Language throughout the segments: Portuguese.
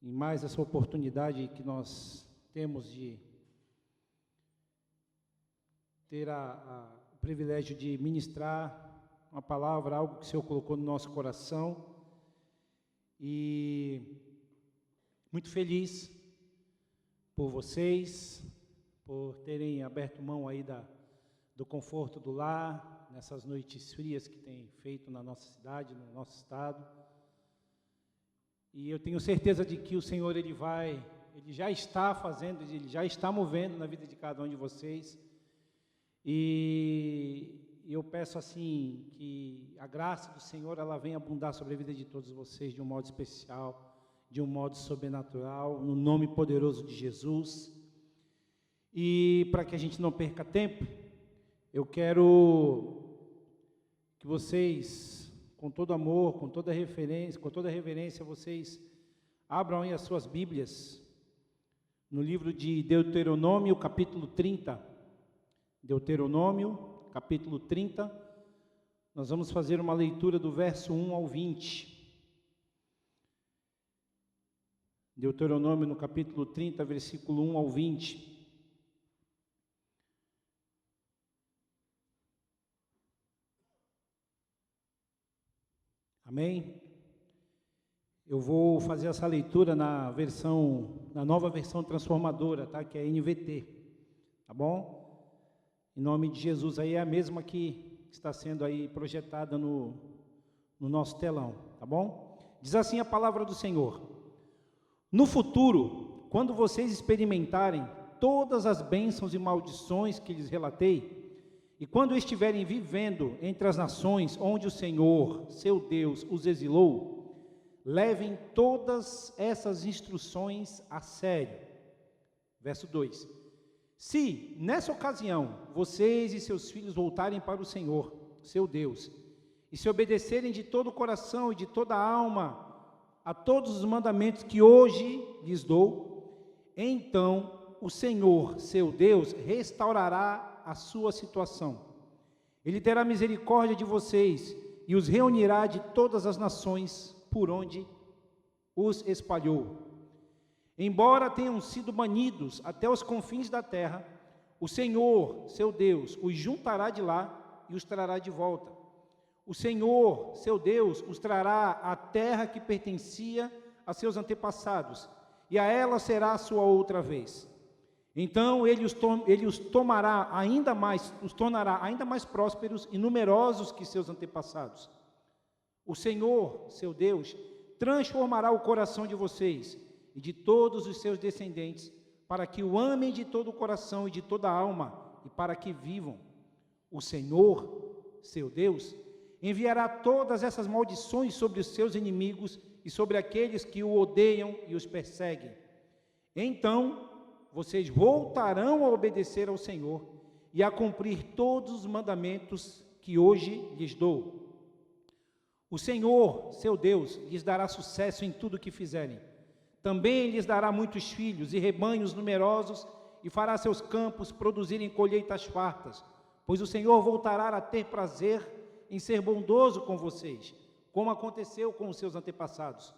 em mais essa oportunidade que nós temos de ter o privilégio de ministrar uma palavra, algo que o Senhor colocou no nosso coração. E muito feliz por vocês, por terem aberto mão aí do conforto do lar, nessas noites frias que tem feito na nossa cidade, no nosso estado. E eu tenho certeza de que o Senhor, Ele já está fazendo, Ele já está movendo na vida de cada um de vocês. E eu peço assim, que a graça do Senhor, ela venha abundar sobre a vida de todos vocês de um modo especial, de um modo sobrenatural, no nome poderoso de Jesus. E para que a gente não perca tempo, eu quero que vocês, com todo amor, com toda reverência, vocês abram aí as suas Bíblias no livro de Deuteronômio, capítulo 30. Deuteronômio, capítulo 30. Nós vamos fazer uma leitura do verso 1 ao 20. Deuteronômio, no capítulo 30, versículo 1 ao 20. Amém? Eu vou fazer essa leitura na nova versão transformadora, tá? Que é a NVT, tá bom? Em nome de Jesus, aí é a mesma que está sendo aí projetada no nosso telão, tá bom? Diz assim a palavra do Senhor: no futuro, quando vocês experimentarem todas as bênçãos e maldições que lhes relatei, e quando estiverem vivendo entre as nações onde o Senhor, seu Deus, os exilou, levem todas essas instruções a sério. Verso 2. Se, nessa ocasião, vocês e seus filhos voltarem para o Senhor, seu Deus, e se obedecerem de todo o coração e de toda a alma a todos os mandamentos que hoje lhes dou, então o Senhor, seu Deus, restaurará a sua situação. Ele terá misericórdia de vocês e os reunirá de todas as nações por onde os espalhou. Embora tenham sido banidos até os confins da terra, o Senhor, seu Deus, os juntará de lá e os trará de volta. O Senhor, seu Deus, os trará à terra que pertencia a seus antepassados, e a ela será a sua outra vez. Então ele os tornará ainda mais prósperos e numerosos que seus antepassados. O Senhor, seu Deus, transformará o coração de vocês e de todos os seus descendentes, para que o amem de todo o coração e de toda a alma, e para que vivam. O Senhor, seu Deus, enviará todas essas maldições sobre os seus inimigos e sobre aqueles que o odeiam e os perseguem. Então vocês voltarão a obedecer ao Senhor e a cumprir todos os mandamentos que hoje lhes dou. O Senhor, seu Deus, lhes dará sucesso em tudo o que fizerem. Também lhes dará muitos filhos e rebanhos numerosos, e fará seus campos produzirem colheitas fartas, pois o Senhor voltará a ter prazer em ser bondoso com vocês, como aconteceu com os seus antepassados.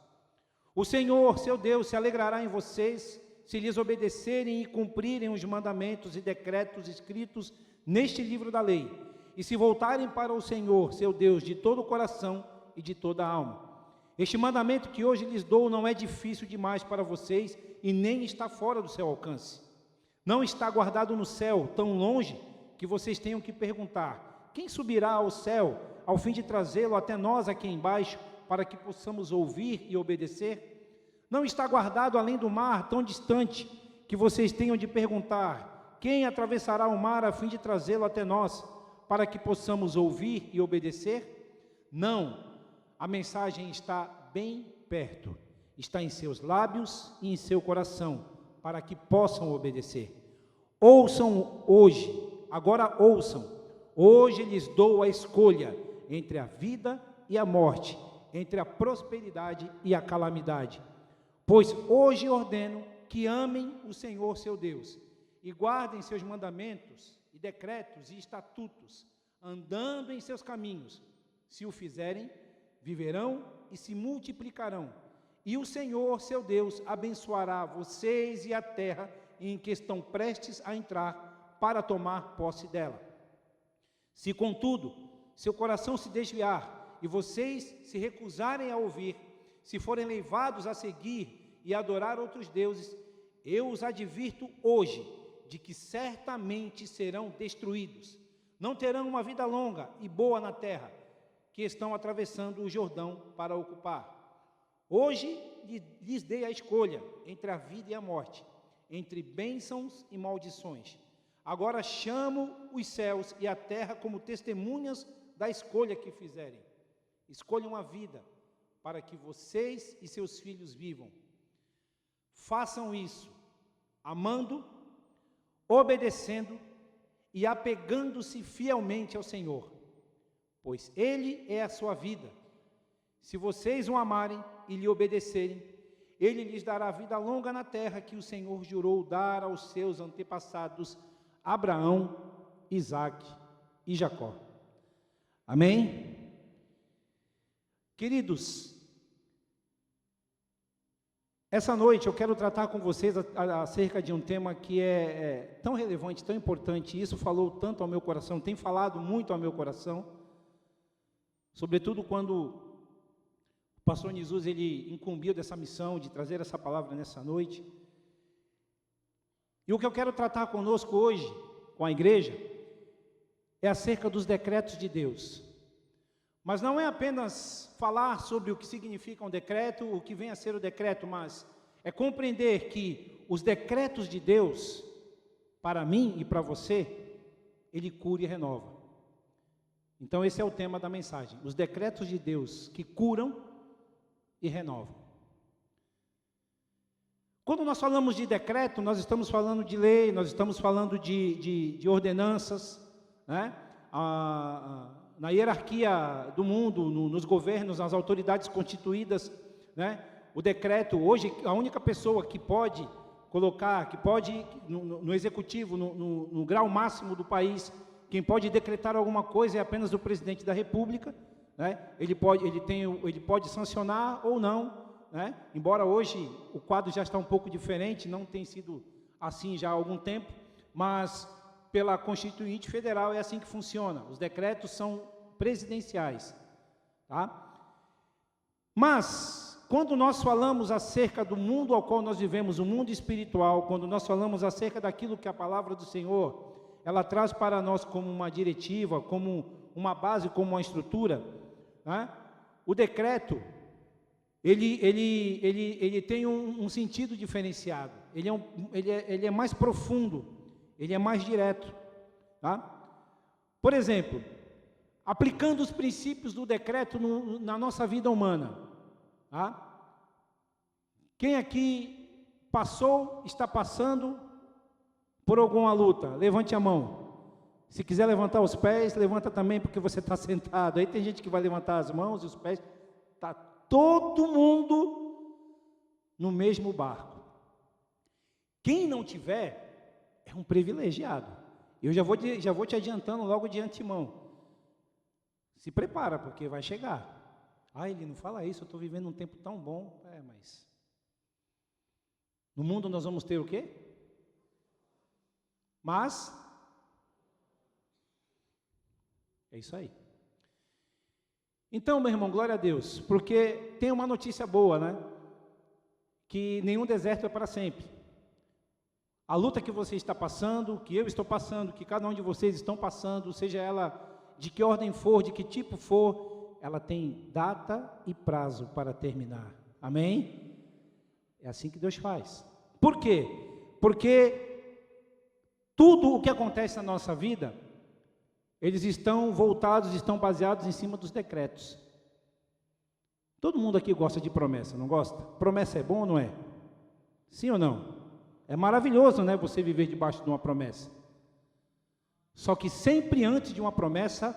O Senhor, seu Deus, se alegrará em vocês, se lhes obedecerem e cumprirem os mandamentos e decretos escritos neste livro da lei, e se voltarem para o Senhor, seu Deus, de todo o coração e de toda a alma. Este mandamento que hoje lhes dou não é difícil demais para vocês e nem está fora do seu alcance. Não está guardado no céu, tão longe, que vocês tenham que perguntar: quem subirá ao céu, ao fim de trazê-lo até nós aqui embaixo, para que possamos ouvir e obedecer? Não está guardado além do mar, tão distante, que vocês tenham de perguntar: quem atravessará o mar a fim de trazê-lo até nós, para que possamos ouvir e obedecer? Não, a mensagem está bem perto, está em seus lábios e em seu coração, para que possam obedecer. Ouçam hoje, agora ouçam, hoje lhes dou a escolha entre a vida e a morte, entre a prosperidade e a calamidade. Pois hoje ordeno que amem o Senhor seu Deus, e guardem seus mandamentos, e decretos e estatutos, andando em seus caminhos. Se o fizerem, viverão e se multiplicarão, e o Senhor, seu Deus, abençoará vocês e a terra em que estão prestes a entrar para tomar posse dela. Se, contudo, seu coração se desviar e vocês se recusarem a ouvir, se forem levados a seguir e adorar outros deuses, eu os advirto hoje de que certamente serão destruídos. Não terão uma vida longa e boa na terra que estão atravessando o Jordão para ocupar. Hoje lhes dei a escolha entre a vida e a morte, entre bênçãos e maldições. Agora chamo os céus e a terra como testemunhas da escolha que fizerem. Escolham a vida para que vocês e seus filhos vivam. Façam isso, amando, obedecendo e apegando-se fielmente ao Senhor, pois Ele é a sua vida. Se vocês o amarem e lhe obedecerem, Ele lhes dará vida longa na terra que o Senhor jurou dar aos seus antepassados, Abraão, Isaque e Jacó. Amém? Queridos, essa noite eu quero tratar com vocês acerca de um tema que é tão relevante, tão importante. Isso falou tanto ao meu coração, tem falado muito ao meu coração, sobretudo quando o pastor Jesus, ele incumbiu dessa missão de trazer essa palavra nessa noite. E o que eu quero tratar conosco hoje, com a igreja, é acerca dos decretos de Deus. Mas não é apenas falar sobre o que significa um decreto, o que vem a ser o decreto, mas é compreender que os decretos de Deus, para mim e para você, Ele cura e renova. Então esse é o tema da mensagem, os decretos de Deus que curam e renovam. Quando nós falamos de decreto, nós estamos falando de lei, nós estamos falando de ordenanças, né? Na hierarquia do mundo, nos governos, nas autoridades constituídas, né? O decreto, hoje, a única pessoa que pode colocar, que pode, no executivo, no grau máximo do país, quem pode decretar alguma coisa é apenas o presidente da República, né? Ele pode sancionar ou não, né? Embora hoje o quadro já está um pouco diferente, não tem sido assim já há algum tempo, mas pela Constituinte Federal é assim que funciona, os decretos são presidenciais, tá? Mas, quando nós falamos acerca do mundo ao qual nós vivemos, o mundo espiritual, quando nós falamos acerca daquilo que a palavra do Senhor, ela traz para nós como uma diretiva, como uma base, como uma estrutura, né? O decreto, ele tem um sentido diferenciado, ele é mais profundo, ele é mais direto, tá? Por exemplo, aplicando os princípios do decreto na nossa vida humana, tá? Quem aqui passou, está passando por alguma luta? Levante a mão. Se quiser levantar os pés, levanta também, porque você está sentado. Aí tem gente que vai levantar as mãos e os pés. Está todo mundo no mesmo barco. Quem não tiver, é um privilegiado. Eu já vou te adiantando logo de antemão. Se prepara, porque vai chegar. Ah, ele não fala isso, eu estou vivendo um tempo tão bom. Mas no mundo nós vamos ter o quê? Mas é isso aí. Então, meu irmão, glória a Deus, porque tem uma notícia boa, né? Que nenhum deserto é para sempre. A luta que você está passando, que eu estou passando, que cada um de vocês estão passando, seja ela de que ordem for, de que tipo for, ela tem data e prazo para terminar. Amém? É assim que Deus faz. Por quê? Porque tudo o que acontece na nossa vida, eles estão voltados, estão baseados em cima dos decretos. Todo mundo aqui gosta de promessa, não gosta? Promessa é bom ou não é? Sim ou não? É maravilhoso, né, você viver debaixo de uma promessa. Só que sempre antes de uma promessa,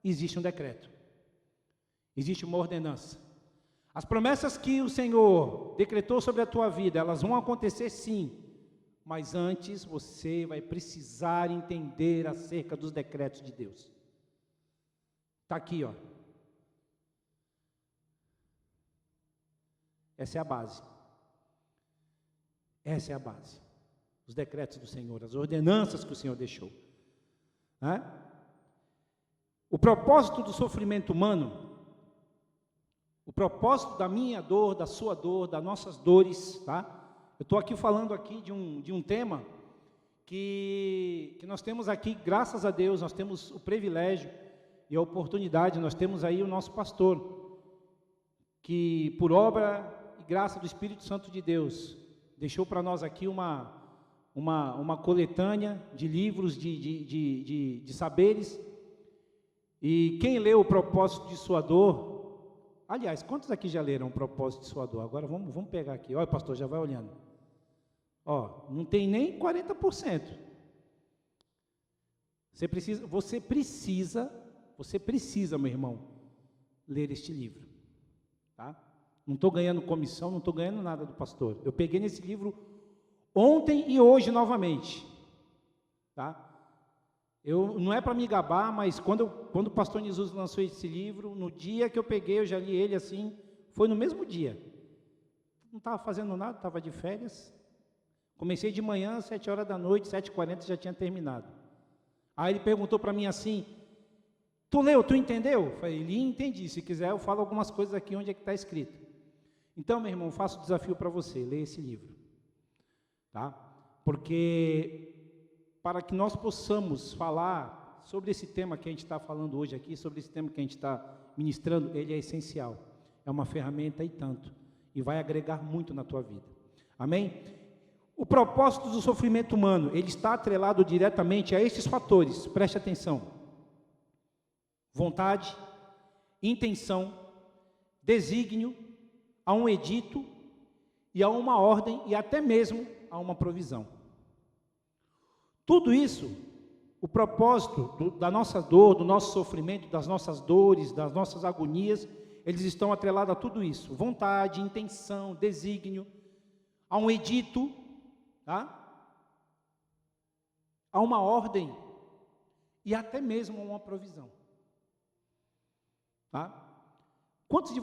existe um decreto. Existe uma ordenança. As promessas que o Senhor decretou sobre a tua vida, elas vão acontecer sim. Mas antes você vai precisar entender acerca dos decretos de Deus. Está aqui, ó. Essa é a base. Essa é a base. Os decretos do Senhor, as ordenanças que o Senhor deixou. Né? O propósito do sofrimento humano, o propósito da minha dor, da sua dor, das nossas dores, tá? Eu estou aqui falando aqui de um tema que nós temos aqui, graças a Deus, nós temos o privilégio e a oportunidade, nós temos aí o nosso pastor, que por obra e graça do Espírito Santo de Deus, deixou para nós aqui uma coletânea de livros, de saberes, e quem leu o propósito de sua dor, aliás, quantos aqui já leram o propósito de sua dor? Agora vamos pegar aqui, olha pastor, já vai olhando, ó, não tem nem 40%, você precisa, meu irmão, ler este livro, tá? Não estou ganhando comissão, não estou ganhando nada do pastor, eu peguei nesse livro ontem e hoje novamente, tá? Não é para me gabar, mas quando o pastor Jesus lançou esse livro, no dia que eu peguei, eu já li ele assim, foi no mesmo dia, não estava fazendo nada, estava de férias, comecei de manhã, 7 horas da noite, 7h40 já tinha terminado. Aí ele perguntou para mim assim, tu leu, tu entendeu? Eu falei, li e entendi, se quiser eu falo algumas coisas aqui onde é que está escrito. Então, meu irmão, faço o desafio para você, leia esse livro, tá? Porque para que nós possamos falar sobre esse tema que a gente está falando hoje aqui, sobre esse tema que a gente está ministrando, ele é essencial, é uma ferramenta e tanto, e vai agregar muito na tua vida, amém? O propósito do sofrimento humano, ele está atrelado diretamente a esses fatores, preste atenção: vontade, intenção, desígnio, a um edito e a uma ordem e até mesmo a uma provisão. Tudo isso, o propósito da nossa dor, do nosso sofrimento, das nossas dores, das nossas agonias, eles estão atrelados a tudo isso: vontade, intenção, desígnio, a um edito, tá? A uma ordem e até mesmo a uma provisão, tá? Quantos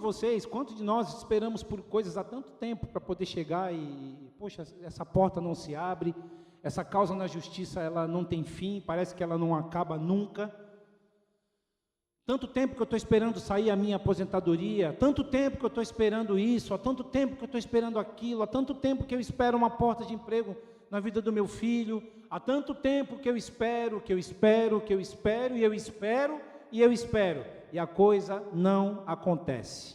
de nós esperamos por coisas há tanto tempo para poder chegar e, poxa, essa porta não se abre, essa causa na justiça, ela não tem fim, parece que ela não acaba nunca. Tanto tempo que eu estou esperando sair a minha aposentadoria, tanto tempo que eu estou esperando isso, há tanto tempo que eu estou esperando aquilo, há tanto tempo que eu espero uma porta de emprego na vida do meu filho, há tanto tempo que eu espero, e a coisa não acontece.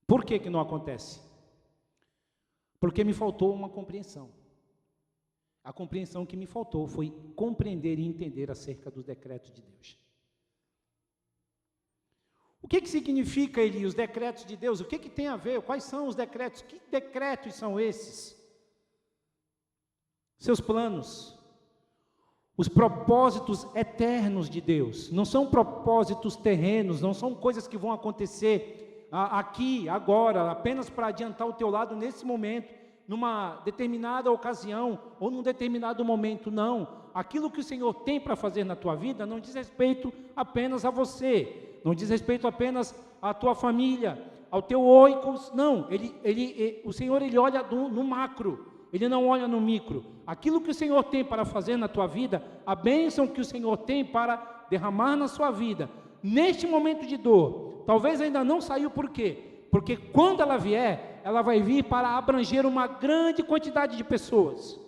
Por que não acontece? Porque me faltou uma compreensão. A compreensão que me faltou foi compreender e entender acerca dos decretos de Deus. O que significa, Eli, os decretos de Deus? O que tem a ver? Quais são os decretos? Que decretos são esses? Seus planos. Os propósitos eternos de Deus. Não são propósitos terrenos, não são coisas que vão acontecer aqui, agora, apenas para adiantar o teu lado nesse momento, numa determinada ocasião, ou num determinado momento, não. Aquilo que o Senhor tem para fazer na tua vida, não diz respeito apenas a você, não diz respeito apenas à tua família, ao teu oikos, não, o Senhor, Ele olha no macro, Ele não olha no micro. Aquilo que o Senhor tem para fazer na tua vida, a bênção que o Senhor tem para derramar na sua vida, neste momento de dor, talvez ainda não saiu, por quê? Porque quando ela vier, ela vai vir para abranger uma grande quantidade de pessoas.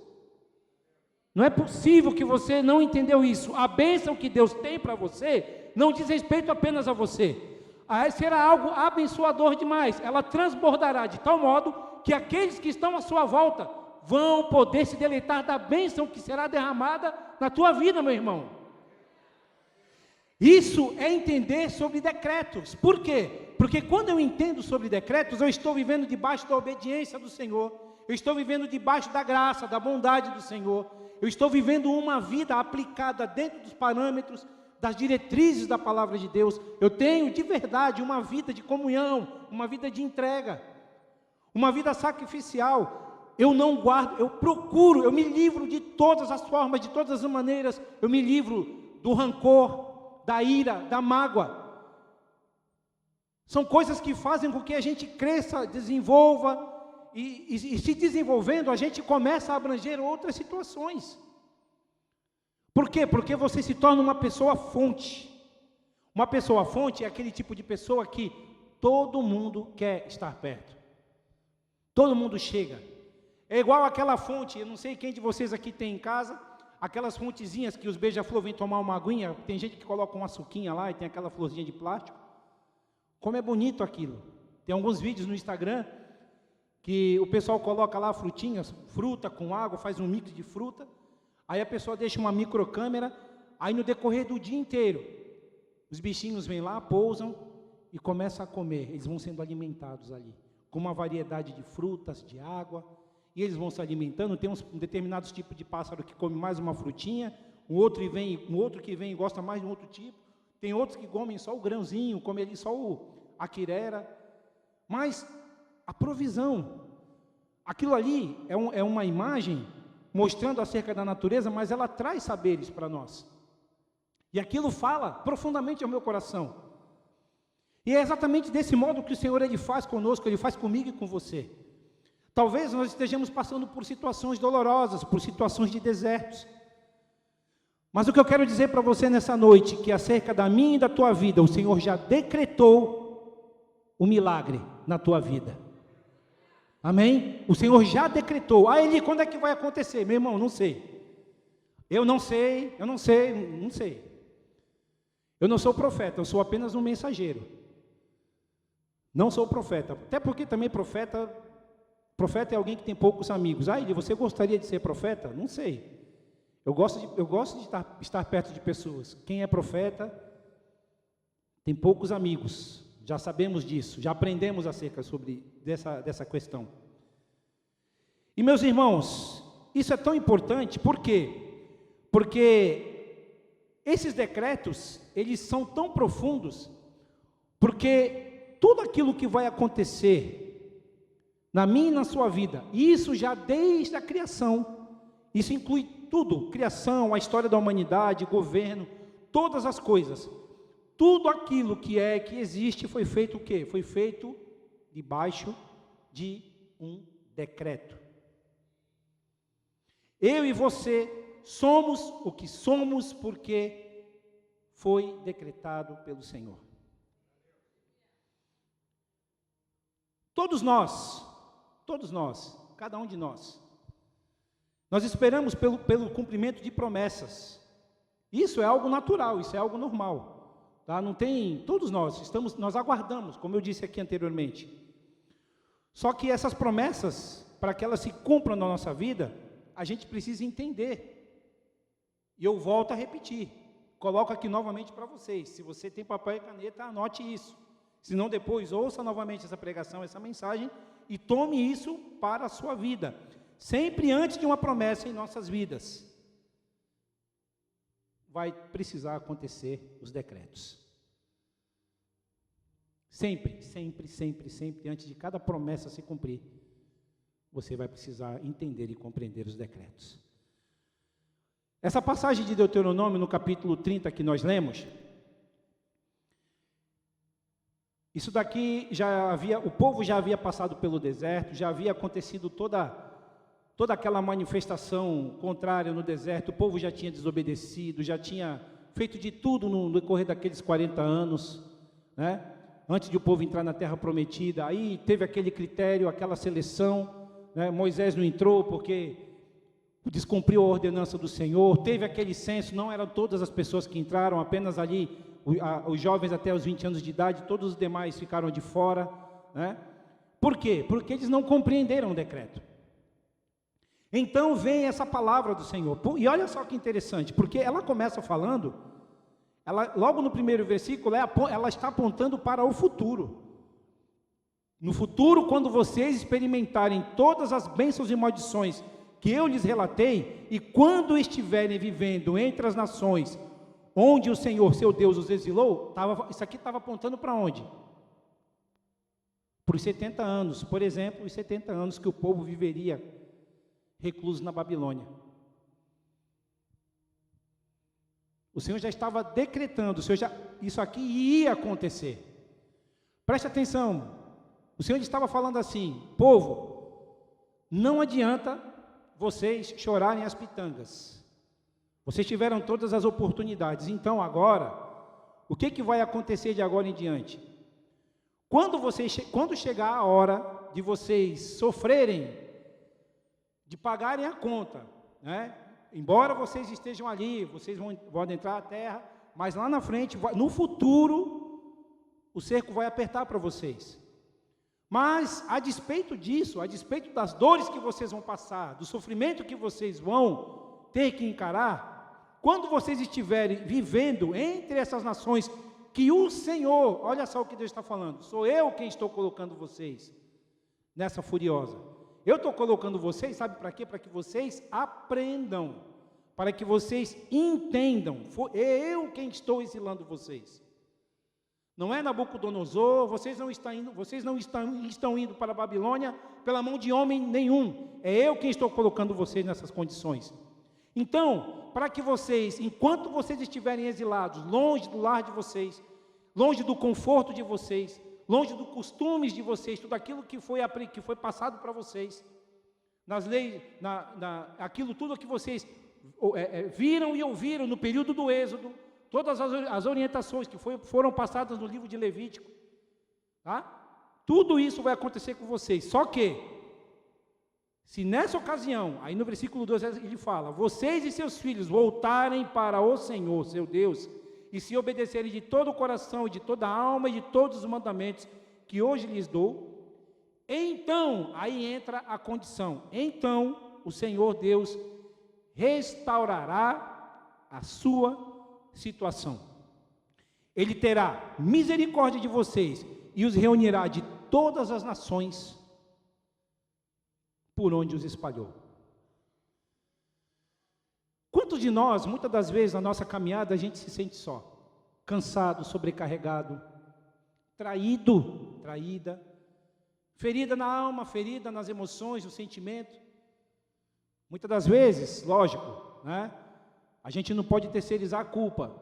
Não é possível que você não entendeu isso. A bênção que Deus tem para você, não diz respeito apenas a você. Será algo abençoador demais. Ela transbordará de tal modo que aqueles que estão à sua volta vão poder se deleitar da bênção que será derramada na tua vida, meu irmão. Isso é entender sobre decretos. Por quê? Porque quando eu entendo sobre decretos, eu estou vivendo debaixo da obediência do Senhor, eu estou vivendo debaixo da graça, da bondade do Senhor, eu estou vivendo uma vida aplicada dentro dos parâmetros, das diretrizes da palavra de Deus. Eu tenho de verdade uma vida de comunhão, uma vida de entrega, uma vida sacrificial. Eu não guardo, eu procuro, eu me livro de todas as formas, de todas as maneiras, eu me livro do rancor, da ira, da mágoa. São coisas que fazem com que a gente cresça, desenvolva, e se desenvolvendo, a gente começa a abranger outras situações. Por quê? Porque você se torna uma pessoa fonte. Uma pessoa fonte é aquele tipo de pessoa que todo mundo quer estar perto. Todo mundo chega. É igual aquela fonte, eu não sei quem de vocês aqui tem em casa, aquelas fontezinhas que os beija-flor vêm tomar uma aguinha, tem gente que coloca uma suquinha lá e tem aquela florzinha de plástico. Como é bonito aquilo. Tem alguns vídeos no Instagram que o pessoal coloca lá frutinhas, fruta com água, faz um mix de fruta, aí a pessoa deixa uma microcâmera, aí no decorrer do dia inteiro, os bichinhos vêm lá, pousam e começam a comer, eles vão sendo alimentados ali, com uma variedade de frutas, de água, e eles vão se alimentando. Tem um determinados tipos de pássaro que come mais uma frutinha, um outro que vem e gosta mais de um outro tipo, tem outros que comem só o grãozinho, comem ali só a quirera, mas a provisão, aquilo ali é uma imagem mostrando acerca da natureza, mas ela traz saberes para nós, e aquilo fala profundamente ao meu coração, e é exatamente desse modo que o Senhor Ele faz conosco, Ele faz comigo e com você. Talvez nós estejamos passando por situações dolorosas, por situações de desertos, mas o que eu quero dizer para você nessa noite, que acerca da minha e da tua vida, o Senhor já decretou o milagre na tua vida. Amém? O Senhor já decretou. Ah, Eli, quando é que vai acontecer? Meu irmão, não sei. Eu não sei. Eu não sou profeta, eu sou apenas um mensageiro. Não sou profeta. Até porque também profeta é alguém que tem poucos amigos. Ah, Eli, você gostaria de ser profeta? Não sei. Eu gosto de estar perto de pessoas. Quem é profeta tem poucos amigos. Já sabemos disso, já aprendemos acerca dessa questão. E meus irmãos, isso é tão importante, por quê? Porque esses decretos, eles são tão profundos, porque tudo aquilo que vai acontecer na minha e na sua vida, isso já desde a criação, isso inclui tudo, criação, a história da humanidade, governo, todas as coisas. Tudo aquilo que existe foi feito o quê? Foi feito debaixo de um decreto. Eu e você somos o que somos porque foi decretado pelo Senhor. Todos nós, cada um de nós esperamos pelo cumprimento de promessas. Isso é algo natural, isso é algo normal. Tá? Não tem, todos nós aguardamos, como eu disse aqui anteriormente. Só que essas promessas, para que elas se cumpram na nossa vida, a gente precisa entender. E eu volto a repetir, coloco aqui novamente para vocês. Se você tem papel e caneta, anote isso. Se não, depois ouça novamente essa pregação, essa mensagem, e tome isso para a sua vida. Sempre antes de uma promessa em nossas vidas, vai precisar acontecer os decretos. Sempre, antes de cada promessa se cumprir, você vai precisar entender e compreender os decretos. Essa passagem de Deuteronômio, no capítulo 30 que nós lemos, isso daqui o povo já havia passado pelo deserto, já havia acontecido toda aquela manifestação contrária no deserto, o povo já tinha desobedecido, já tinha feito de tudo no decorrer daqueles 40 anos, né? Antes de o povo entrar na terra prometida. Aí teve aquele critério, aquela seleção, né? Moisés não entrou porque descumpriu a ordenança do Senhor, teve aquele censo, não eram todas as pessoas que entraram, apenas ali os jovens até os 20 anos de idade, todos os demais ficaram de fora, né? Por quê? Porque eles não compreenderam o decreto. Então vem essa palavra do Senhor, e olha só que interessante, porque ela começa falando, logo no primeiro versículo, ela está apontando para o futuro. No futuro, quando vocês experimentarem todas as bênçãos e maldições que eu lhes relatei, e quando estiverem vivendo entre as nações, onde o Senhor, seu Deus, os exilou, isso aqui estava apontando para onde? Para os 70 anos, por exemplo, os 70 anos que o povo viveria recluso na Babilônia. O Senhor já estava decretando, isso aqui ia acontecer. Preste atenção, o Senhor estava falando assim: povo, não adianta vocês chorarem as pitangas, vocês tiveram todas as oportunidades, então agora, o que vai acontecer de agora em diante? Quando chegar a hora de vocês sofrerem, de pagarem a conta, né? Embora vocês estejam ali, vocês vão adentrar a terra, mas lá na frente, no futuro, o cerco vai apertar para vocês. Mas, a despeito disso, a despeito das dores que vocês vão passar, do sofrimento que vocês vão ter que encarar, quando vocês estiverem vivendo entre essas nações, que o Senhor, olha só o que Deus está falando, sou eu quem estou colocando vocês nessa furiosa. Eu estou colocando vocês, sabe para quê? Para que vocês aprendam, para que vocês entendam. É eu quem estou exilando vocês. Não é Nabucodonosor, vocês não estão indo para a Babilônia pela mão de homem nenhum. É eu quem estou colocando vocês nessas condições. Então, para que vocês, enquanto vocês estiverem exilados, longe do lar de vocês, longe do conforto de vocês, longe dos costumes de vocês, tudo aquilo que foi passado para vocês, nas leis, aquilo tudo que vocês viram e ouviram no período do Êxodo, todas as orientações que foram passadas no livro de Levítico, tá? Tudo isso vai acontecer com vocês, só que, se nessa ocasião, aí no versículo 2 ele fala, vocês e seus filhos voltarem para o Senhor, seu Deus, e se obedecerem de todo o coração, e de toda a alma, e de todos os mandamentos que hoje lhes dou, então, aí entra a condição, então o Senhor Deus restaurará a sua situação. Ele terá misericórdia de vocês, e os reunirá de todas as nações, por onde os espalhou. Quantos de nós, muitas das vezes na nossa caminhada, a gente se sente só, cansado, sobrecarregado, traída, ferida na alma, ferida nas emoções, no sentimento. Muitas das vezes, lógico, né? A gente não pode terceirizar a culpa.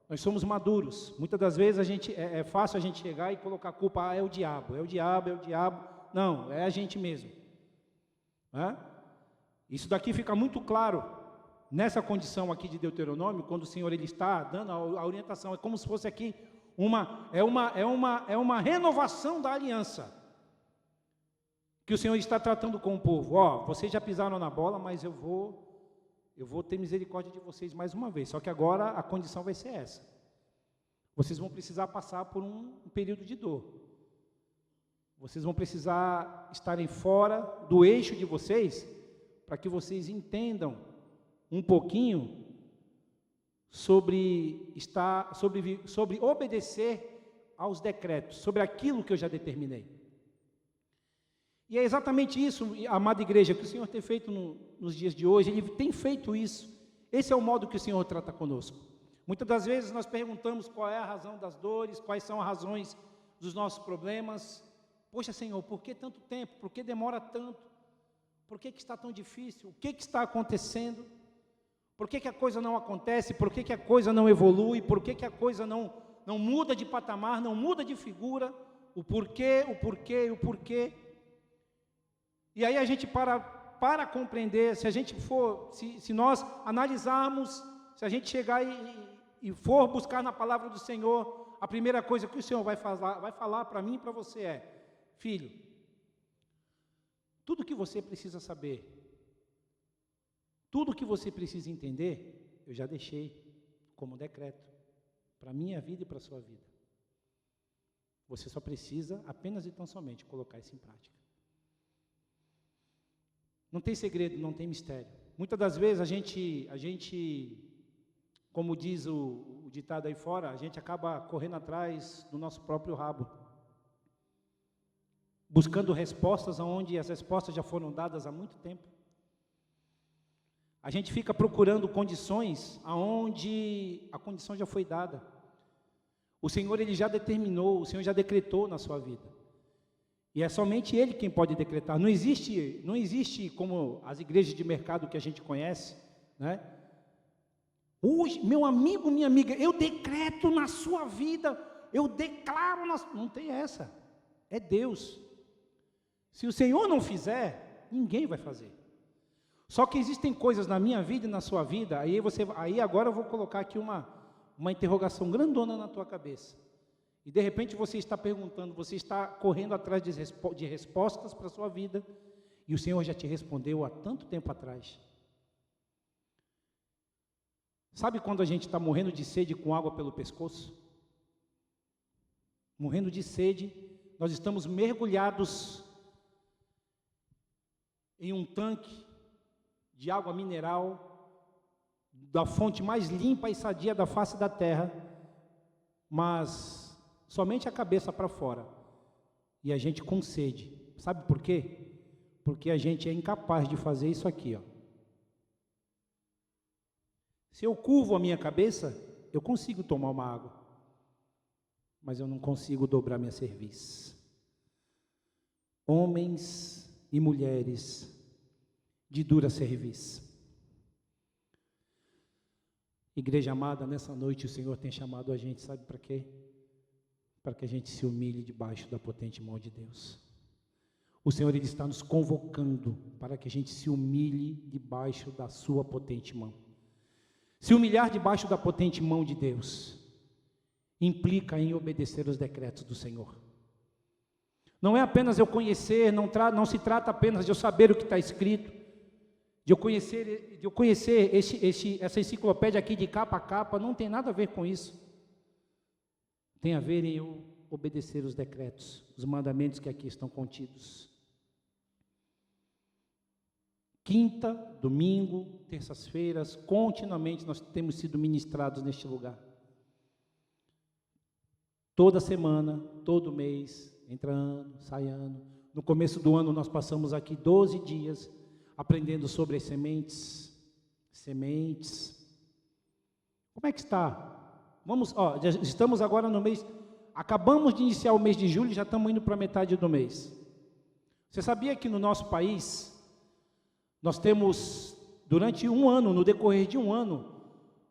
Nós somos maduros. Muitas das vezes é fácil a gente chegar e colocar a culpa, é o diabo. Não, é a gente mesmo. Isso daqui fica muito claro nessa condição aqui de Deuteronômio, quando o Senhor ele está dando a orientação, é como se fosse aqui uma renovação da aliança que o Senhor está tratando com o povo. Vocês já pisaram na bola, mas eu vou ter misericórdia de vocês mais uma vez, só que agora a condição vai ser essa, vocês vão precisar passar por um período de dor, vocês vão precisar estarem fora do eixo de vocês, para que vocês entendam um pouquinho sobre obedecer aos decretos, sobre aquilo que eu já determinei. E é exatamente isso, amada igreja, que o Senhor tem feito nos dias de hoje, Ele tem feito isso. Esse é o modo que o Senhor trata conosco. Muitas das vezes nós perguntamos qual é a razão das dores, quais são as razões dos nossos problemas. Poxa, Senhor, por que tanto tempo? Por que demora tanto? Por que está tão difícil? O que está acontecendo? Por que a coisa não acontece? Por que a coisa não evolui? Por que a coisa não muda de patamar, não muda de figura? O porquê. E aí a gente para compreender, se nós analisarmos, se a gente chegar e for buscar na palavra do Senhor, a primeira coisa que o Senhor vai falar para mim e para você é: filho, tudo que você precisa saber, tudo que você precisa entender, eu já deixei como decreto, para a minha vida e para a sua vida. Você só precisa, apenas e tão somente, colocar isso em prática. Não tem segredo, não tem mistério. Muitas das vezes a gente, como diz o ditado aí fora, a gente acaba correndo atrás do nosso próprio rabo, buscando respostas onde as respostas já foram dadas há muito tempo. A gente fica procurando condições aonde a condição já foi dada. O Senhor ele já determinou, o Senhor já decretou na sua vida. E é somente Ele quem pode decretar. Não existe como as igrejas de mercado que a gente conhece, né? Hoje, meu amigo, minha amiga, eu decreto na sua vida, eu declaro, não tem essa, é Deus. Se o Senhor não fizer, ninguém vai fazer. Só que existem coisas na minha vida e na sua vida, aí agora eu vou colocar aqui uma interrogação grandona na tua cabeça. E de repente você está perguntando, você está correndo atrás de respostas para a sua vida, e o Senhor já te respondeu há tanto tempo atrás. Sabe quando a gente está morrendo de sede com água pelo pescoço? Morrendo de sede, nós estamos mergulhados em um tanque de água mineral, da fonte mais limpa e sadia da face da terra, mas somente a cabeça para fora, e a gente com sede. Sabe por quê? Porque a gente é incapaz de fazer isso aqui, ó. Se eu curvo a minha cabeça, eu consigo tomar uma água, mas eu não consigo dobrar minha cerviz. Homens e mulheres de dura cerviz. Igreja amada, nessa noite o Senhor tem chamado a gente, sabe para quê? Para que a gente se humilhe debaixo da potente mão de Deus. O Senhor, Ele está nos convocando para que a gente se humilhe debaixo da sua potente mão. Se humilhar debaixo da potente mão de Deus implica em obedecer os decretos do Senhor. Não é apenas eu conhecer, não se trata apenas de eu saber o que está escrito, de eu conhecer essa enciclopédia aqui de capa a capa, não tem nada a ver com isso. Tem a ver em eu obedecer os decretos, os mandamentos que aqui estão contidos. Quinta, domingo, terças-feiras, continuamente nós temos sido ministrados neste lugar. Toda semana, todo mês, entra ano, sai ano. No começo do ano nós passamos aqui 12 dias aprendendo sobre as sementes. Como é que está? Já estamos agora no mês, acabamos de iniciar o mês de julho, já estamos indo para a metade do mês. Você sabia que no nosso país, nós temos, durante um ano, no decorrer de um ano,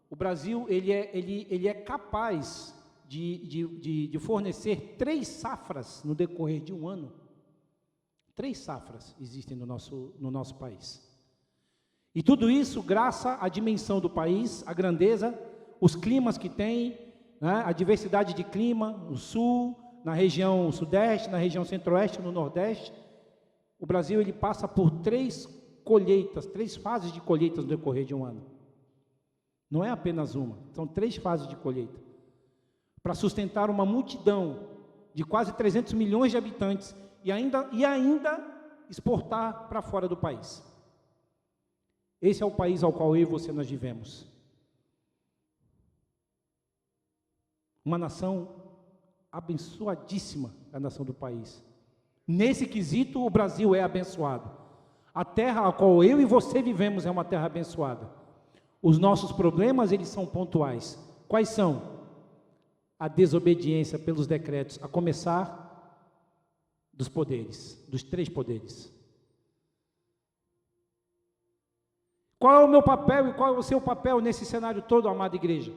o Brasil, ele é capaz de fornecer 3 safras no decorrer de um ano. 3 safras existem no nosso país. E tudo isso graças à dimensão do país, a grandeza, os climas que tem, né, a diversidade de clima, no sul, na região sudeste, na região centro-oeste, no nordeste. O Brasil, ele passa por 3 fases de colheitas no decorrer de um ano. Não é apenas uma, são 3 fases de colheita. Para sustentar uma multidão de quase 300 milhões de habitantes e ainda exportar para fora do país. Esse é o país ao qual eu e você nós vivemos. Uma nação abençoadíssima, a nação do país. Nesse quesito, o Brasil é abençoado. A terra a qual eu e você vivemos é uma terra abençoada. Os nossos problemas, eles são pontuais. Quais são? A desobediência pelos decretos, a começar dos poderes, dos 3 poderes. Qual é o meu papel e qual é o seu papel nesse cenário todo, amada igreja?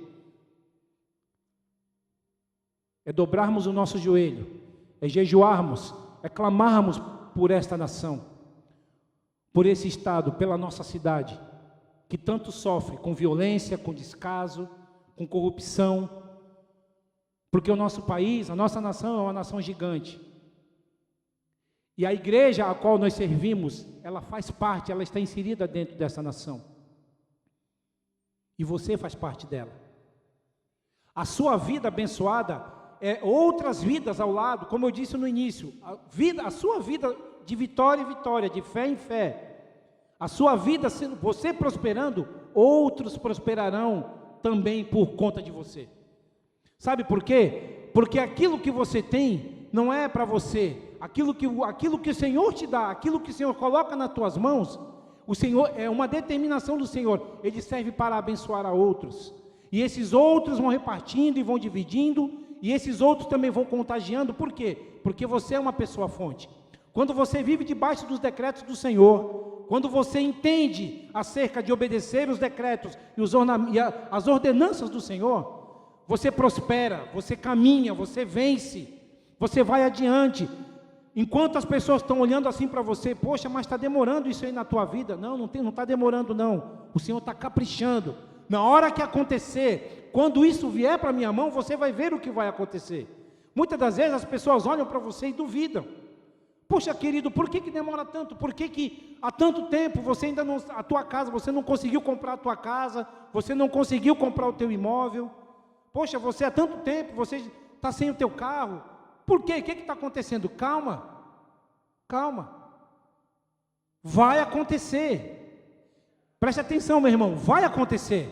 É dobrarmos o nosso joelho, é jejuarmos, é clamarmos por esta nação, por esse estado, pela nossa cidade, que tanto sofre com violência, com descaso, com corrupção, porque o nosso país, a nossa nação é uma nação gigante, e a igreja a qual nós servimos, ela faz parte, ela está inserida dentro dessa nação, e você faz parte dela. A sua vida abençoada é outras vidas ao lado, como eu disse no início, a sua vida de vitória em vitória, de fé em fé, a sua vida, você prosperando, outros prosperarão também por conta de você. Sabe por quê? Porque aquilo que você tem não é para você, aquilo que o Senhor te dá, aquilo que o Senhor coloca nas tuas mãos, o Senhor é uma determinação do Senhor, ele serve para abençoar a outros, e esses outros vão repartindo e vão dividindo, e esses outros também vão contagiando. Por quê? Porque você é uma pessoa fonte. Quando você vive debaixo dos decretos do Senhor, quando você entende acerca de obedecer os decretos e as ordenanças do Senhor, você prospera, você caminha, você vence, você vai adiante. Enquanto as pessoas estão olhando assim para você, poxa, mas está demorando isso aí na tua vida. Não está demorando não, o Senhor está caprichando. Na hora que acontecer, quando isso vier para a minha mão, você vai ver o que vai acontecer. Muitas das vezes as pessoas olham para você e duvidam. Poxa, querido, por que demora tanto? Por que há tanto tempo você ainda não, a tua casa, você não conseguiu comprar a tua casa, você não conseguiu comprar o teu imóvel? Poxa, você há tanto tempo, você está sem o teu carro. Por quê? O que está acontecendo? Calma, vai acontecer. Preste atenção, meu irmão, vai acontecer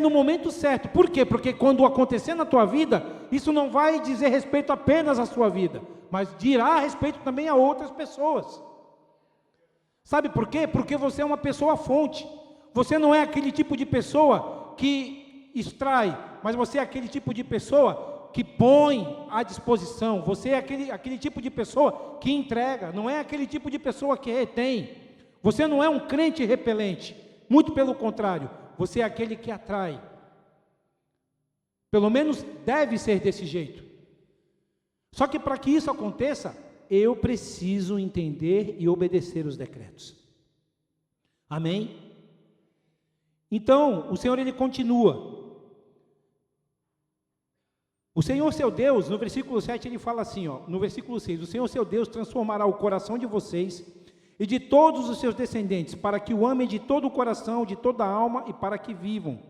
no momento certo. Por quê? Porque quando acontecer na tua vida, isso não vai dizer respeito apenas à sua vida, mas dirá respeito também a outras pessoas. Sabe por quê? Porque você é uma pessoa fonte. Você não é aquele tipo de pessoa que extrai, mas você é aquele tipo de pessoa que põe à disposição. Você é aquele tipo de pessoa que entrega, não é aquele tipo de pessoa que retém. Você não é um crente repelente, muito pelo contrário, você é aquele que atrai. Pelo menos deve ser desse jeito. Só que para que isso aconteça, eu preciso entender e obedecer os decretos. Amém? Então, o Senhor ele continua. O Senhor seu Deus, no versículo 7, ele fala assim, no versículo 6, o Senhor seu Deus transformará o coração de vocês e de todos os seus descendentes, para que o amem de todo o coração, de toda a alma e para que vivam.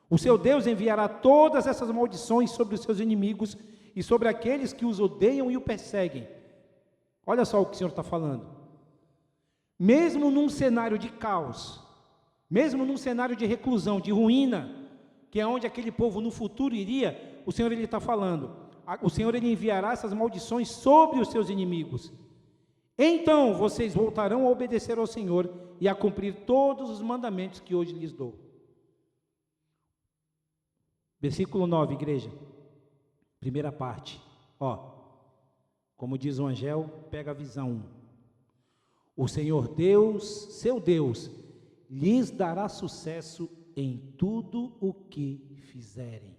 O seu Deus enviará todas essas maldições sobre os seus inimigos e sobre aqueles que os odeiam e o perseguem. Olha só o que o Senhor está falando. Mesmo num cenário de caos, mesmo num cenário de reclusão, de ruína, que é onde aquele povo no futuro iria, o Senhor ele está falando, o Senhor ele enviará essas maldições sobre os seus inimigos. Então vocês voltarão a obedecer ao Senhor e a cumprir todos os mandamentos que hoje lhes dou. Versículo 9, igreja. Primeira parte. Como diz o Angel, pega a visão. O Senhor Deus, seu Deus, lhes dará sucesso em tudo o que fizerem.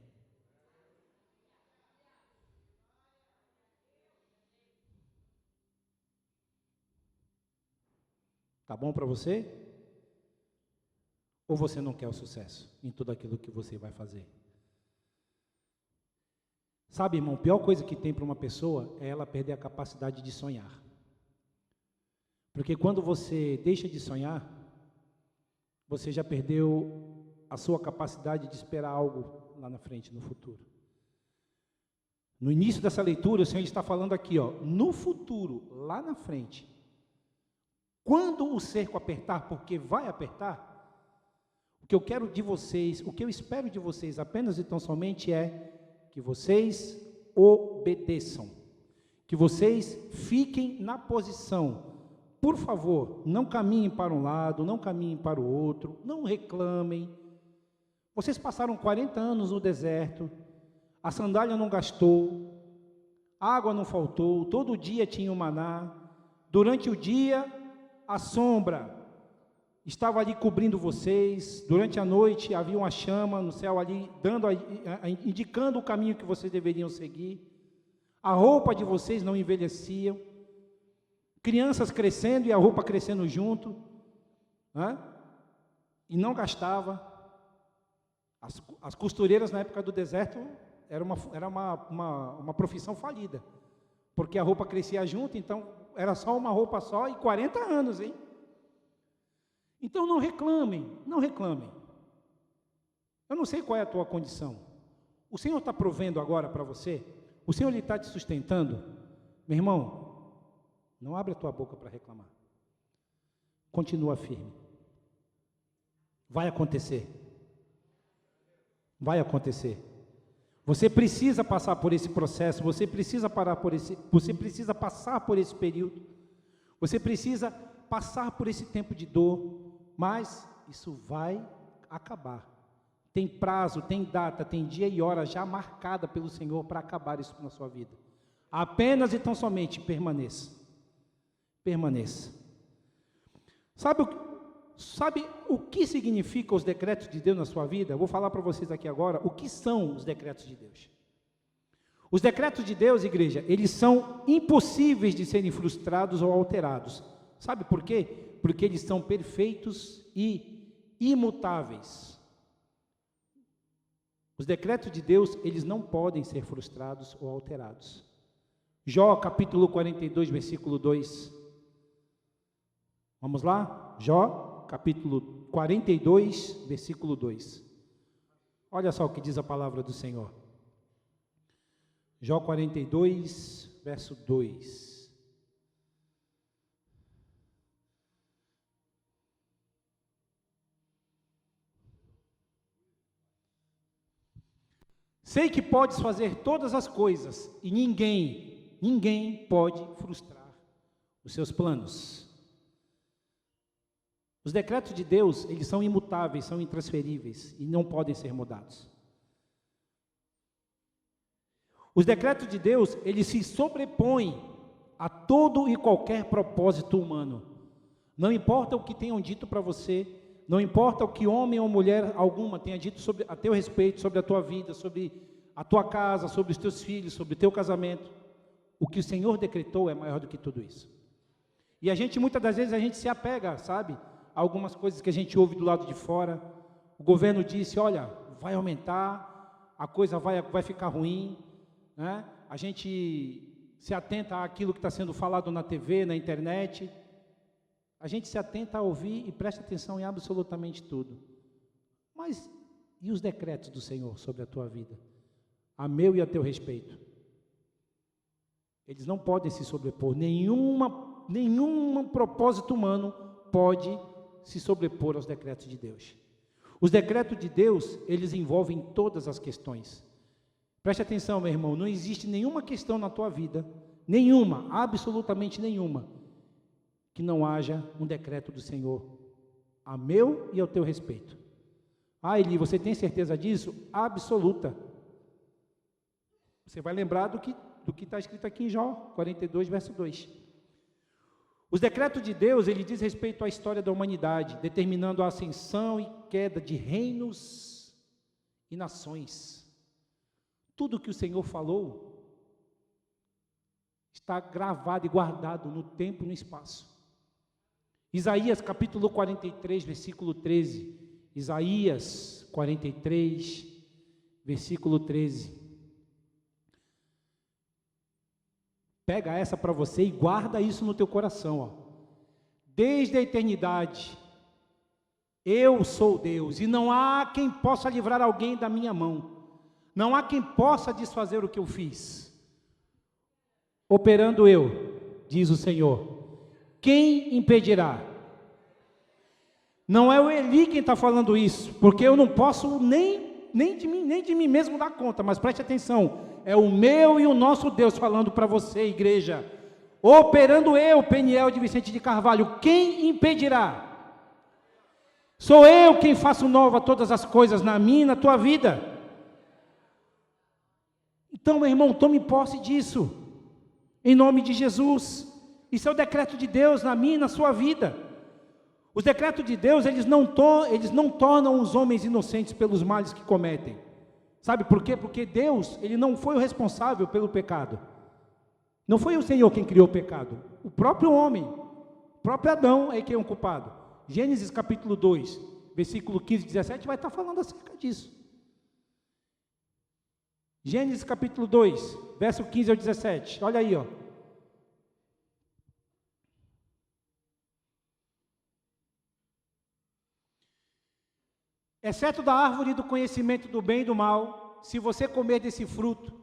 Tá bom para você? Ou você não quer o sucesso em tudo aquilo que você vai fazer? Sabe, irmão, a pior coisa que tem para uma pessoa é ela perder a capacidade de sonhar. Porque quando você deixa de sonhar, você já perdeu a sua capacidade de esperar algo lá na frente, no futuro. No início dessa leitura, o Senhor está falando aqui, no futuro, lá na frente. Quando o cerco apertar, porque vai apertar, o que eu quero de vocês, o que eu espero de vocês apenas e tão somente é que vocês obedeçam, que vocês fiquem na posição. Por favor, não caminhem para um lado, não caminhem para o outro, não reclamem. Vocês passaram 40 anos no deserto, a sandália não gastou, a água não faltou, todo dia tinha o maná, durante o dia a sombra estava ali cobrindo vocês, durante a noite havia uma chama no céu ali, indicando o caminho que vocês deveriam seguir, a roupa de vocês não envelhecia, crianças crescendo e a roupa crescendo junto, e não gastava. As costureiras na época do deserto era uma profissão falida, porque a roupa crescia junto, então era só uma roupa só e 40 anos, hein? Então não reclamem. Eu não sei qual é a tua condição. O Senhor está provendo agora para você? O Senhor ele está te sustentando? Meu irmão, não abre a tua boca para reclamar. Continua firme. Vai acontecer. Você precisa passar por esse processo, você precisa passar por esse período, você precisa passar por esse tempo de dor, mas isso vai acabar. Tem prazo, tem data, tem dia e hora já marcada pelo Senhor para acabar isso na sua vida. Apenas e tão somente permaneça. Sabe sabe o que significa os decretos de Deus na sua vida? Eu vou falar para vocês aqui agora o que são os decretos de Deus. Os decretos de Deus, igreja, eles são impossíveis de serem frustrados ou alterados. Sabe por quê? Porque eles são perfeitos e imutáveis. Os decretos de Deus, eles não podem ser frustrados ou alterados. Jó, capítulo 42, versículo 2. Vamos lá? Jó, capítulo 42, versículo 2. Olha só o que diz a palavra do Senhor. Jó 42, verso 2. Sei que podes fazer todas as coisas e ninguém pode frustrar os seus planos. Os decretos de Deus, eles são imutáveis, são intransferíveis e não podem ser mudados. Os decretos de Deus, eles se sobrepõem a todo e qualquer propósito humano. Não importa o que tenham dito para você, não importa o que homem ou mulher alguma tenha dito a teu respeito, sobre a tua vida, sobre a tua casa, sobre os teus filhos, sobre o teu casamento. O que o Senhor decretou é maior do que tudo isso. E a gente, muitas das vezes, a gente se apega, sabe, a algumas coisas que a gente ouve do lado de fora. O governo disse, olha, vai aumentar, a coisa vai ficar ruim, né? A gente se atenta àquilo que está sendo falado na TV, na internet. A gente se atenta a ouvir e presta atenção em absolutamente tudo. Mas e os decretos do Senhor sobre a tua vida? A meu e a teu respeito? Eles não podem se sobrepor. Nenhum propósito humano pode se sobrepor aos decretos de Deus. Os decretos de Deus, eles envolvem todas as questões. Preste atenção, meu irmão, não existe nenhuma questão na tua vida, nenhuma, absolutamente nenhuma, que não haja um decreto do Senhor, a meu e ao teu respeito. Ah, Eli, você tem certeza disso? Absoluta. Você vai lembrar do que está escrito aqui em Jó 42, verso 2. Os decretos de Deus, ele diz respeito à história da humanidade, determinando a ascensão e queda de reinos e nações. Tudo que o Senhor falou está gravado e guardado no tempo e no espaço. Isaías capítulo 43, versículo 13. Isaías 43, versículo 13. Pega essa para você e guarda isso no teu coração, ó. Desde a eternidade, eu sou Deus, e não há quem possa livrar alguém da minha mão. Não há quem possa desfazer o que eu fiz. Operando eu, diz o Senhor, quem impedirá? Não é o Eli quem está falando isso, porque eu não posso nem de mim mesmo dar conta, mas preste atenção, é o meu e o nosso Deus falando para você, igreja. Operando eu, Peniel de Vicente de Carvalho, quem impedirá? Sou eu quem faço nova todas as coisas na minha e na tua vida. Então, meu irmão, tome posse disso, em nome de Jesus. Isso é o decreto de Deus na minha e na sua vida. Os decretos de Deus, eles não tornam os homens inocentes pelos males que cometem. Sabe por quê? Porque Deus, ele não foi o responsável pelo pecado. Não foi o Senhor quem criou o pecado. O próprio homem, o próprio Adão é quem é o culpado. Gênesis capítulo 2, versículo 15 e 17 vai estar falando acerca disso. Gênesis capítulo 2, verso 15 ao 17. Olha aí, ó. Exceto da árvore do conhecimento do bem e do mal, se você comer desse fruto,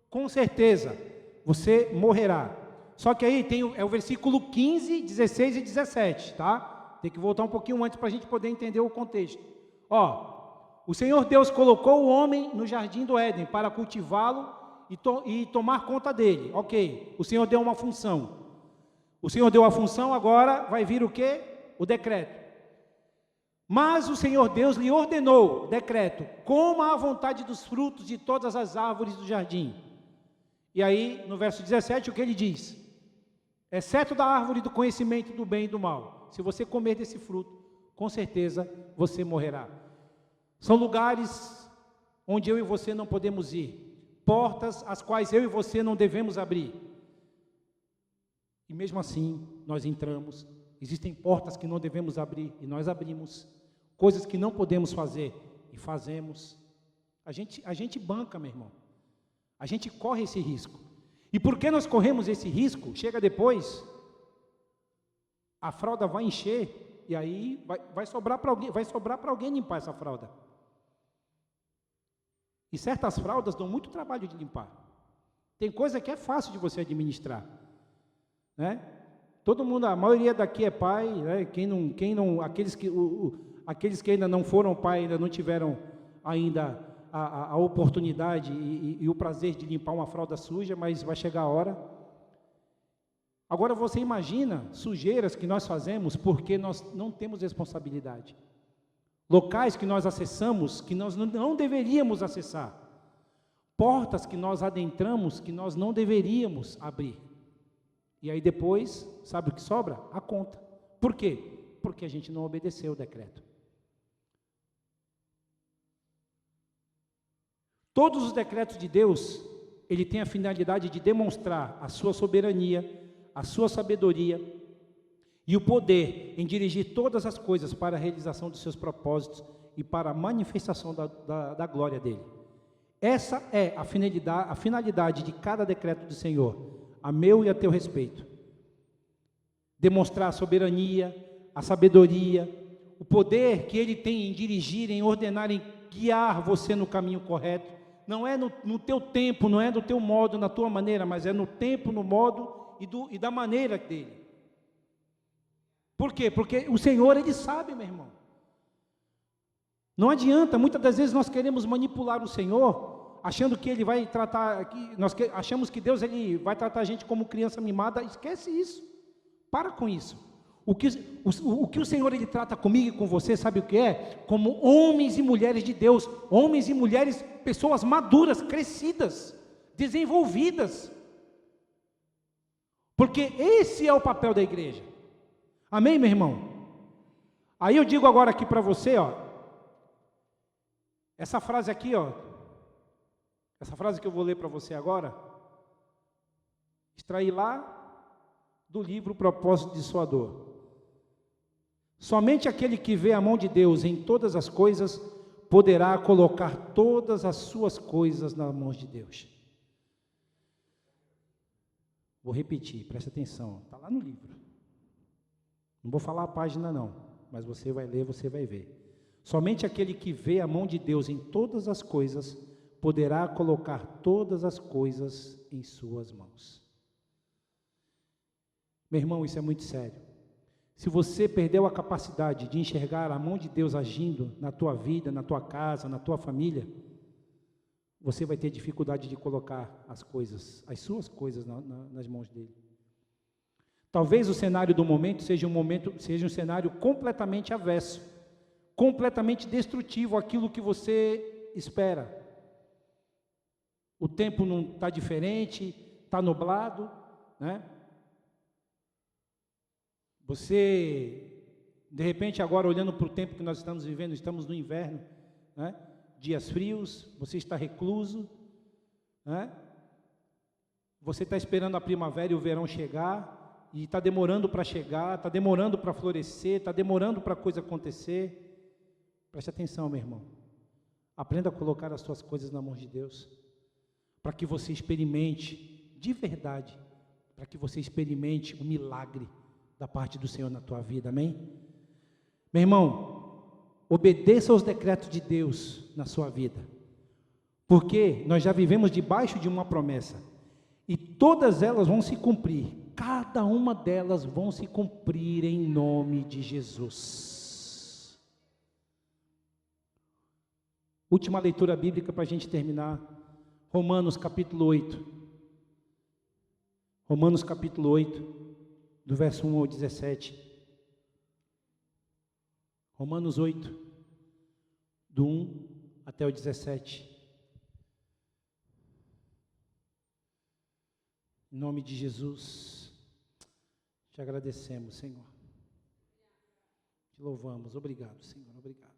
com certeza você morrerá. Só que aí é o versículo 15, 16 e 17, tá? Tem que voltar um pouquinho antes para a gente poder entender o contexto. Ó, o Senhor Deus colocou o homem no jardim do Éden para cultivá-lo e tomar conta dele. Ok, o Senhor deu uma função. O Senhor deu a função, agora vai vir o quê? O decreto. Mas o Senhor Deus lhe ordenou, decreto, coma à vontade dos frutos de todas as árvores do jardim. E aí, no verso 17, o que ele diz? Exceto da árvore do conhecimento do bem e do mal. Se você comer desse fruto, com certeza você morrerá. São lugares onde eu e você não podemos ir, portas as quais eu e você não devemos abrir. E mesmo assim, nós entramos. Existem portas que não devemos abrir e nós abrimos. Coisas que não podemos fazer e fazemos. A gente banca, meu irmão. A gente corre esse risco. E porque nós corremos esse risco, chega depois, a fralda vai encher e aí vai sobrar para alguém limpar essa fralda. E certas fraldas dão muito trabalho de limpar. Tem coisa que é fácil de você administrar, né? Todo mundo, a maioria daqui é pai, né? Aqueles que ainda não foram pai, ainda não tiveram ainda a oportunidade e o prazer de limpar uma fralda suja, mas vai chegar a hora. Agora você imagina sujeiras que nós fazemos porque nós não temos responsabilidade. Locais que nós acessamos que nós não deveríamos acessar. Portas que nós adentramos que nós não deveríamos abrir. E aí depois, sabe o que sobra? A conta. Por quê? Porque a gente não obedeceu o decreto. Todos os decretos de Deus, ele tem a finalidade de demonstrar a sua soberania, a sua sabedoria e o poder em dirigir todas as coisas para a realização dos seus propósitos e para a manifestação da glória dele. Essa é a finalidade de cada decreto do Senhor, a meu e a teu respeito. Demonstrar a soberania, a sabedoria, o poder que ele tem em dirigir, em ordenar, em guiar você no caminho correto. Não é no teu tempo, não é no teu modo, na tua maneira, mas é no tempo, no modo e da maneira dele. Por quê? Porque o Senhor, ele sabe, meu irmão. Não adianta, muitas das vezes nós queremos manipular o Senhor, achando que ele vai tratar, achamos que Deus ele vai tratar a gente como criança mimada. Esquece isso, para com isso. O que o Senhor ele trata comigo e com você, sabe o que é? Como homens e mulheres de Deus, homens e mulheres, pessoas maduras, crescidas, desenvolvidas. Porque esse é o papel da igreja. Amém, meu irmão? Aí eu digo agora aqui para você, ó, essa frase aqui, ó, essa frase que eu vou ler para você agora, extraí lá do livro Propósito Dissuador. Somente aquele que vê a mão de Deus em todas as coisas poderá colocar todas as suas coisas nas mãos de Deus. Vou repetir, presta atenção, está lá no livro. Não vou falar a página não, mas você vai ler, você vai ver. Somente aquele que vê a mão de Deus em todas as coisas poderá colocar todas as coisas em suas mãos. Meu irmão, isso é muito sério. Se você perdeu a capacidade de enxergar a mão de Deus agindo na tua vida, na tua casa, na tua família, você vai ter dificuldade de colocar as coisas, as suas coisas nas mãos dele. Talvez o cenário do momento seja um cenário completamente avesso, completamente destrutivo àquilo que você espera. O tempo não está diferente, está nublado, né? Você, de repente, agora olhando para o tempo que nós estamos vivendo, estamos no inverno, né? Dias frios, você está recluso, né? Você está esperando a primavera e o verão chegar, e está demorando para chegar, está demorando para florescer, está demorando para a coisa acontecer. Preste atenção, meu irmão. Aprenda a colocar as suas coisas na mão de Deus, para que você experimente, de verdade, para que você experimente o milagre da parte do Senhor na tua vida, amém? Meu irmão, obedeça aos decretos de Deus na sua vida, porque nós já vivemos debaixo de uma promessa, e todas elas vão se cumprir. Cada uma delas vão se cumprir em nome de Jesus. Última leitura bíblica para a gente terminar. Romanos capítulo 8. Romanos capítulo 8, do verso 1 ao 17. Romanos 8, do 1 até o 17. Em nome de Jesus, te agradecemos, Senhor. Te Te louvamos. Obrigado, Senhor. Obrigado.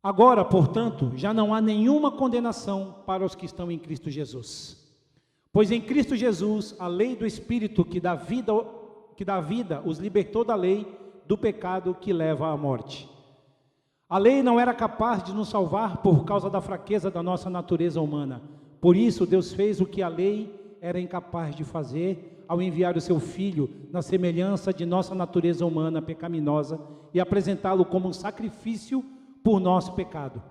Agora, portanto, já não há nenhuma condenação para os que estão em Cristo Jesus. Pois em Cristo Jesus, a lei do Espírito que dá vida os libertou da lei do pecado que leva à morte. A lei não era capaz de nos salvar por causa da fraqueza da nossa natureza humana. Por isso, Deus fez o que a lei era incapaz de fazer ao enviar o seu Filho na semelhança de nossa natureza humana pecaminosa e apresentá-lo como um sacrifício por nosso pecado.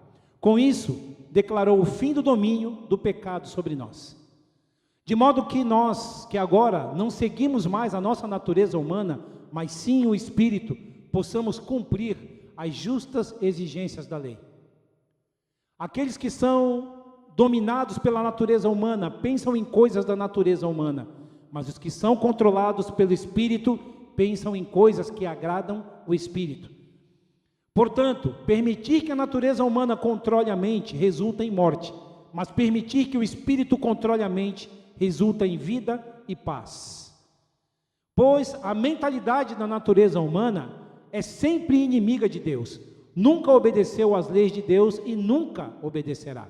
Com isso, declarou o fim do domínio do pecado sobre nós. De modo que nós, que agora não seguimos mais a nossa natureza humana, mas sim o Espírito, possamos cumprir as justas exigências da lei. Aqueles que são dominados pela natureza humana pensam em coisas da natureza humana, mas os que são controlados pelo Espírito pensam em coisas que agradam o Espírito. Portanto, permitir que a natureza humana controle a mente resulta em morte, mas permitir que o Espírito controle a mente resulta em vida e paz. Pois a mentalidade da natureza humana é sempre inimiga de Deus, nunca obedeceu às leis de Deus e nunca obedecerá.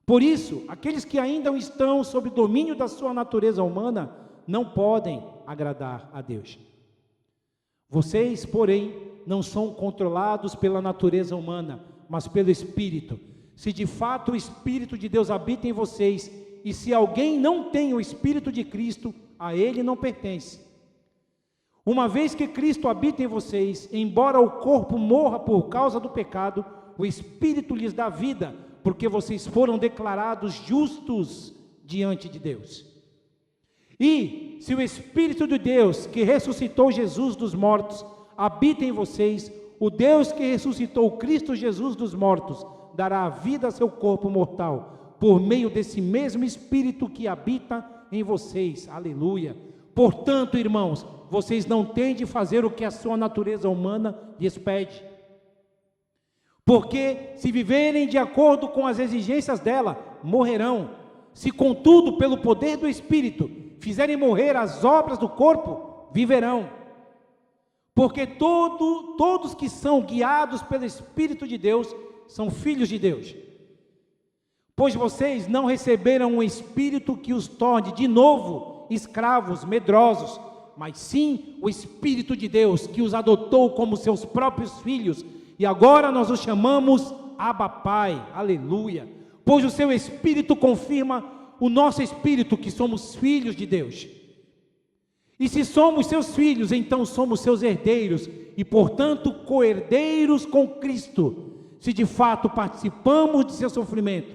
Por isso, aqueles que ainda estão sob domínio da sua natureza humana não podem agradar a Deus. Vocês, porém, não são controlados pela natureza humana, mas pelo Espírito. Se de fato o Espírito de Deus habita em vocês, e se alguém não tem o Espírito de Cristo, a ele não pertence. Uma vez que Cristo habita em vocês, embora o corpo morra por causa do pecado, o Espírito lhes dá vida, porque vocês foram declarados justos diante de Deus. E se o Espírito de Deus, que ressuscitou Jesus dos mortos, habita em vocês, o Deus que ressuscitou Cristo Jesus dos mortos, dará vida a seu corpo mortal, por meio desse mesmo Espírito que habita em vocês. Aleluia. Portanto, irmãos, vocês não têm de fazer o que a sua natureza humana lhes pede. Porque se viverem de acordo com as exigências dela, morrerão. Se contudo, pelo poder do Espírito, fizerem morrer as obras do corpo, viverão. Porque todos que são guiados pelo Espírito de Deus, são filhos de Deus. Pois vocês não receberam um Espírito que os torne de novo escravos medrosos, mas sim o Espírito de Deus, que os adotou como seus próprios filhos, e agora nós os chamamos Abba Pai. Aleluia. Pois o seu Espírito confirma o nosso Espírito que somos filhos de Deus. E se somos seus filhos, então somos seus herdeiros, e portanto co-herdeiros com Cristo. Se de fato participamos de seu sofrimento,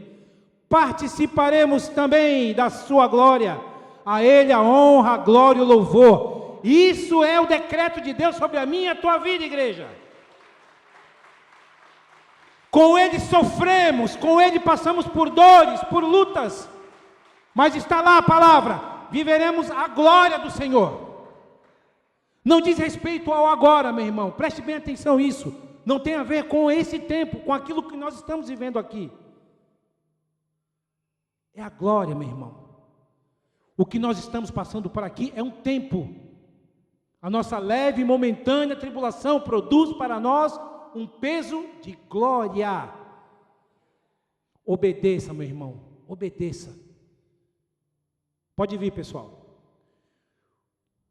participaremos também da sua glória. A Ele a honra, a glória e o louvor. Isso é o decreto de Deus sobre a minha e a tua vida, igreja. Com Ele sofremos, com Ele passamos por dores, por lutas, mas está lá a palavra: viveremos a glória do Senhor. Não diz respeito ao agora, meu irmão, preste bem atenção nisso. Não tem a ver com esse tempo, com aquilo que nós estamos vivendo aqui. É a glória, meu irmão. O que nós estamos passando por aqui é um tempo. A nossa leve e momentânea tribulação produz para nós um peso de glória. Obedeça, meu irmão, obedeça. Pode vir, pessoal.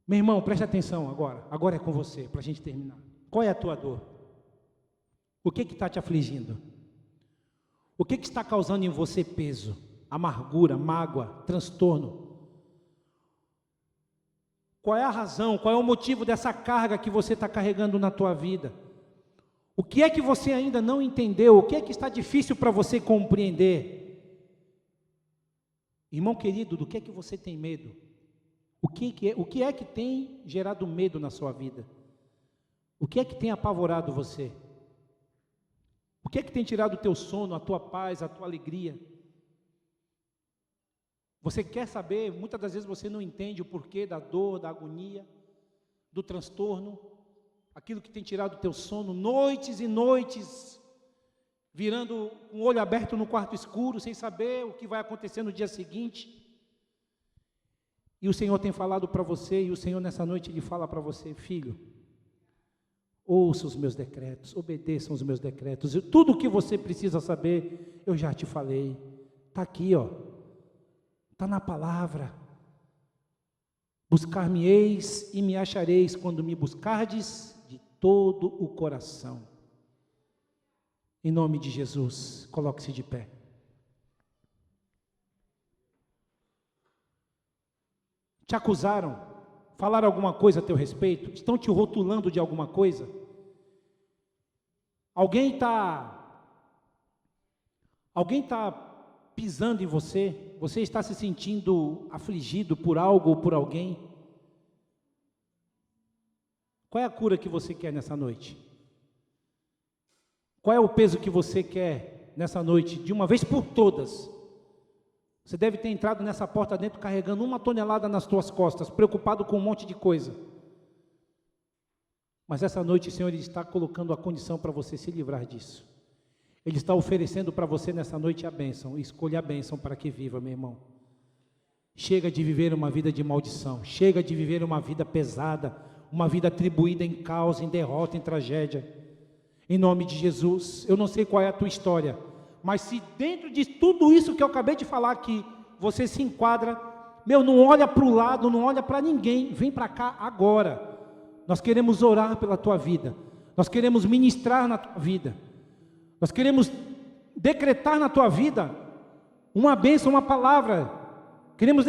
Meu irmão, preste atenção agora. Agora é com você, para a gente terminar. Qual é a tua dor? O que está te afligindo? O que está causando em você peso, amargura, mágoa, transtorno? Qual é a razão, qual é o motivo dessa carga que você está carregando na tua vida? O que é que você ainda não entendeu? O que é que está difícil para você compreender? Irmão querido, do que é que você tem medo? O que é que tem gerado medo na sua vida? O que é que tem apavorado você? O que é que tem tirado o teu sono, a tua paz, a tua alegria? Você quer saber, muitas das vezes você não entende o porquê da dor, da agonia, do transtorno, aquilo que tem tirado o teu sono, noites e noites, virando com o olho aberto no quarto escuro, sem saber o que vai acontecer no dia seguinte. E o Senhor tem falado para você, e o Senhor nessa noite Ele fala para você: filho, ouça os meus decretos, obedeçam os meus decretos. Tudo o que você precisa saber, eu já te falei. Está aqui, ó. Está na palavra. Buscar-me-eis e me achareis quando me buscardes de todo o coração. Em nome de Jesus, coloque-se de pé. Te acusaram? Falaram alguma coisa a teu respeito? Estão te rotulando de alguma coisa? Alguém está pisando em você? Você está se sentindo afligido por algo ou por alguém? Qual é a cura que você quer nessa noite? Qual é o peso que você quer nessa noite, de uma vez por todas? Você deve ter entrado nessa porta dentro carregando 1 tonelada nas tuas costas, preocupado com um monte de coisa. Mas essa noite o Senhor Ele está colocando a condição para você se livrar disso. Ele está oferecendo para você nessa noite a bênção. Escolha a bênção para que viva, meu irmão. Chega de viver uma vida de maldição. Chega de viver uma vida pesada, uma vida atribuída em caos, em derrota, em tragédia. Em nome de Jesus, eu não sei qual é a tua história, mas se dentro de tudo isso que eu acabei de falar aqui, você se enquadra, não olha para o lado, não olha para ninguém, vem para cá agora. Nós queremos orar pela tua vida, nós queremos ministrar na tua vida, nós queremos decretar na tua vida uma bênção, uma palavra, queremos